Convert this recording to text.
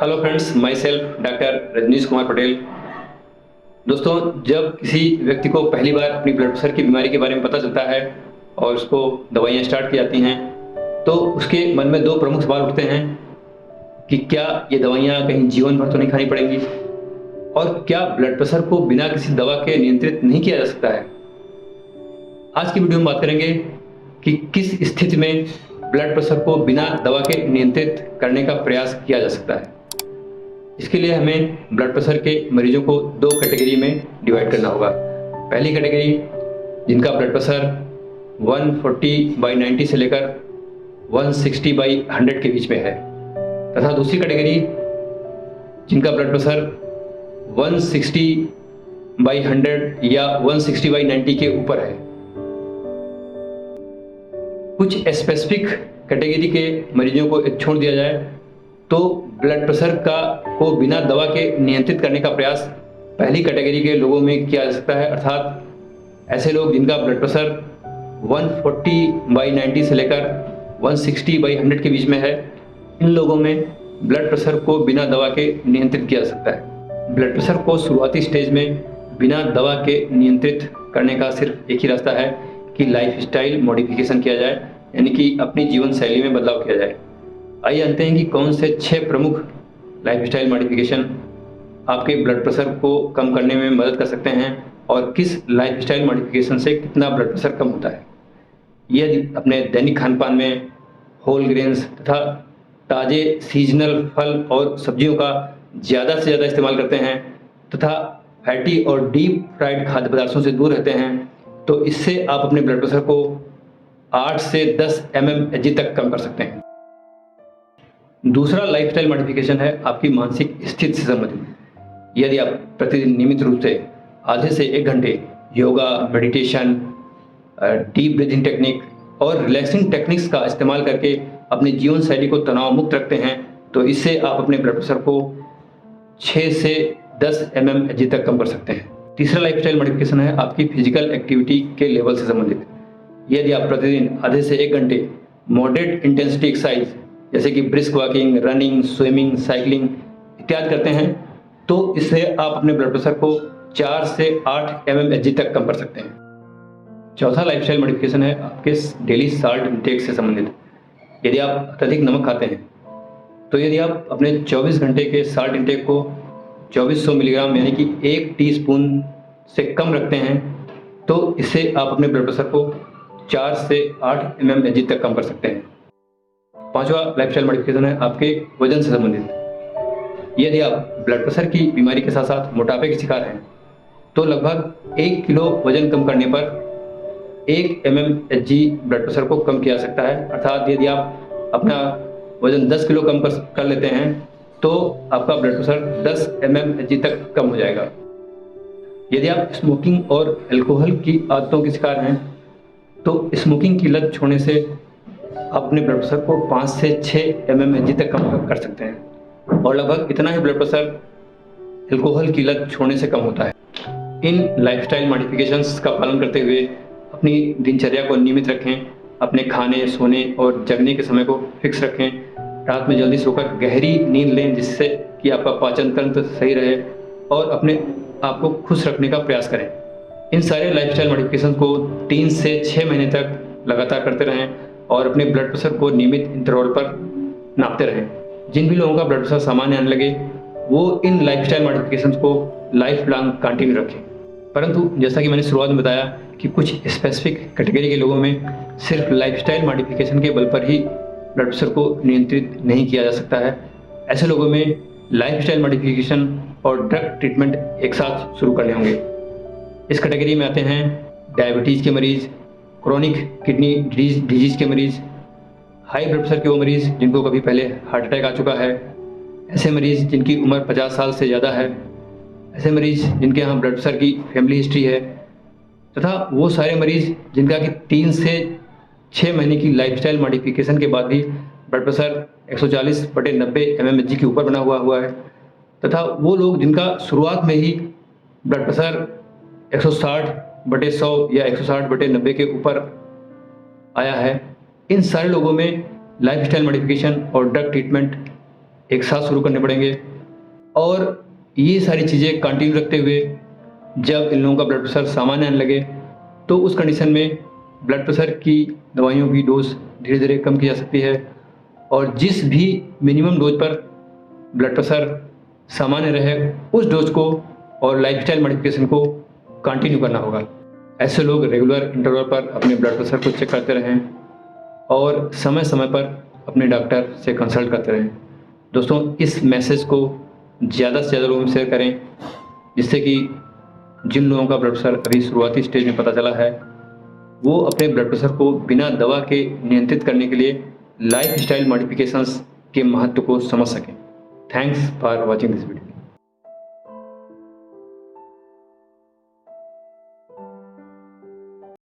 Hello friends, myself doctor Rajneesh Kumar Patel. दोस्तों, जब किसी व्यक्ति को पहली बार अपनी ब्लड प्रेशर की बीमारी के बारे में पता चलता है और उसको दवाइयाँ स्टार्ट की जाती हैं, तो उसके मन में दो प्रमुख सवाल उठते हैं कि क्या ये दवाइयाँ कहीं जीवन भर तो नहीं खानी पड़ेंगी, और क्या ब्लड प्रेशर को बिना किसी दवा के नियंत्रित नहीं किया जा सकता है। आज की वीडियो में बात करेंगे कि किस स्थिति में ब्लड प्रेशर को बिना दवा के नियंत्रित करने का प्रयास किया जा सकता है। इसके लिए हमें ब्लड प्रेशर के मरीजों को दो कैटेगरी में डिवाइड करना होगा। पहली कैटेगरी जिनका ब्लड प्रेशर 140/90 से लेकर 160/100 के बीच में है, तथा दूसरी कैटेगरी जिनका ब्लड प्रेशर 160/100 या 160/90 के ऊपर है। कुछ स्पेसिफिक कैटेगरी के मरीजों को छोड़ दिया जाए तो ब्लड प्रेशर को बिना दवा के नियंत्रित करने का प्रयास पहली कैटेगरी के लोगों में किया जा सकता है, अर्थात ऐसे लोग जिनका ब्लड प्रेशर 140/90 से लेकर 160/100 के बीच में है। इन लोगों में ब्लड प्रेशर को बिना दवा के नियंत्रित किया जा सकता है। ब्लड प्रेशर को शुरुआती स्टेज में बिना दवा के नियंत्रित करने का सिर्फ एक ही रास्ता है कि लाइफस्टाइल मॉडिफिकेशन किया जाए, यानी कि अपनी जीवन शैली में बदलाव किया जाए। आइए जानते हैं कि कौन से 6 प्रमुख लाइफस्टाइल मॉडिफिकेशन आपके ब्लड प्रेशर को कम करने में मदद कर सकते हैं और किस लाइफस्टाइल मॉडिफिकेशन से कितना ब्लड प्रेशर कम होता है। यदि अपने दैनिक खान पान में होल ग्रेन्स तथा ताज़े सीजनल फल और सब्जियों का ज़्यादा से ज़्यादा इस्तेमाल करते हैं तथा फैटी और डीप फ्राइड खाद्य पदार्थों से दूर रहते हैं, तो इससे आप अपने ब्लड प्रेशर को 8 से 10 mmHg तक कम कर सकते हैं। दूसरा लाइफस्टाइल मॉडिफिकेशन है आपकी मानसिक स्थिति से संबंधित। यदि आप प्रतिदिन नियमित रूप से आधे से 1 घंटे yoga, meditation, deep breathing technique और रिलैक्सिंग टेक्निक्स का इस्तेमाल करके अपनी जीवन शैली को तनाव मुक्त रखते हैं, तो इससे आप अपने ब्लड प्रेशर को 6 से 10 mmHg तक कम कर सकते हैं। तीसरा लाइफस्टाइल मॉडिफिकेशन है आपकी फिजिकल एक्टिविटी के लेवल से संबंधित। यदि आप प्रतिदिन आधे से 1 घंटे मॉडरेट इंटेंसिटी एक्सरसाइज जैसे कि brisk walking, running, swimming, cycling इत्यादि करते हैं, तो इससे आप अपने ब्लड प्रेशर को 4 से 8 mmHg तक कम कर सकते हैं। चौथा लाइफस्टाइल मॉडिफिकेशन है आपके डेली साल्ट इंटेक से संबंधित। यदि आप अत्यधिक नमक खाते हैं, तो यदि आप अपने 24 घंटे के साल्ट इंटेक को 2400 मिलीग्राम यानी कि 1 टीस्पून से कम रखते हैं, तो इससे आप अपने ब्लड प्रेशर को 4 से 8 mmHg तक कम कर सकते हैं। पांचवा लाइफस्टाइल मॉडिफिकेशन है आपके वजन से संबंधित। यदि आप ब्लड प्रेशर की बीमारी के साथ साथ मोटापे के शिकार हैं, तो लगभग 1 किलो वजन कम करने पर 1 mmHg ब्लड प्रेशर को कम किया जा सकता है। अर्थात यदि आप अपना वजन 10 किलो कम कर लेते हैं, तो आपका ब्लड प्रेशर 10 mmHg तक कम हो जाएगा। यदि आप स्मोकिंग और अल्कोहल की आदतों के शिकार हैं, तो स्मोकिंग की लत छोड़ने से आप अपने ब्लड प्रेशर को 5 से 6 mmHg तक कम कर सकते हैं, और लगभग इतना ही ब्लड प्रेशर अल्कोहल की लत छोड़ने से कम होता है। इन लाइफस्टाइल मॉडिफिकेशंस का पालन करते हुए अपनी दिनचर्या को नियमित रखें, अपने खाने, सोने और जगने के समय को फिक्स रखें, रात में जल्दी सोकर गहरी नींद लें जिससे कि आपका पाचन तंत्र सही रहे, और अपने आप को खुश रखने का प्रयास करें। इन सारे लाइफस्टाइल मॉडिफिकेशन को 3 से 6 महीने तक लगातार करते रहें और अपने ब्लड प्रेशर को नियमित इंटरवल पर नापते रहें। जिन भी लोगों का ब्लड प्रेशर सामान्य आने लगे, वो इन लाइफस्टाइल मॉडिफिकेशंस को लाइफ लॉन्ग कंटिन्यू रखें। परंतु जैसा कि मैंने शुरुआत में बताया कि कुछ स्पेसिफिक कैटेगरी के लोगों में सिर्फ लाइफस्टाइल मॉडिफिकेशन के बल पर ही ब्लड प्रेशर को नियंत्रित नहीं किया जा सकता है। ऐसे लोगों में लाइफस्टाइल मॉडिफिकेशन और ड्रग ट्रीटमेंट एक साथ शुरू करने होंगे। इस कैटेगरी में आते हैं डायबिटीज़ के मरीज़, क्रोनिक किडनी डिजीज के मरीज़, हाई ब्लड प्रेशर के वो मरीज़ जिनको कभी पहले हार्ट अटैक आ चुका है, ऐसे मरीज़ जिनकी उम्र 50 साल से ज़्यादा है, ऐसे मरीज़ जिनके यहाँ ब्लड प्रेशर की फैमिली हिस्ट्री है, तथा वो सारे मरीज़ जिनका कि 3 से 6 महीने की लाइफस्टाइल मॉडिफिकेशन के बाद भी ब्लड प्रेशर 140/90 mmHg के ऊपर बना हुआ है, तथा वो लोग जिनका शुरुआत में ही ब्लड प्रेशर 160/100 या 160/90 के ऊपर आया है। इन सारे लोगों में लाइफस्टाइल मॉडिफिकेशन और ड्रग ट्रीटमेंट एक साथ शुरू करने पड़ेंगे। और ये सारी चीज़ें कंटिन्यू रखते हुए जब इन लोगों का ब्लड प्रेशर सामान्य आने लगे तो उस कंडीशन में ब्लड प्रेशर की दवाइयों की डोज धीरे धीरे कम की जा सकती है और जिस भी मिनिमम डोज पर ब्लड प्रेशर सामान्य रहे उस डोज को और लाइफस्टाइल मॉडिफिकेशन को कंटिन्यू करना होगा। ऐसे लोग रेगुलर इंटरवल पर अपने ब्लड प्रेशर को चेक करते रहें और समय समय पर अपने डॉक्टर से कंसल्ट करते रहें। दोस्तों, इस मैसेज को ज़्यादा से ज़्यादा लोगों में शेयर करें जिससे कि जिन लोगों का ब्लड प्रेशर अभी शुरुआती स्टेज में पता चला है वो अपने ब्लड प्रेशर को बिना दवा के नियंत्रित करने के लिए लाइफस्टाइल मॉडिफिकेशंस के महत्व को समझ सकें। Thanks for watching this video.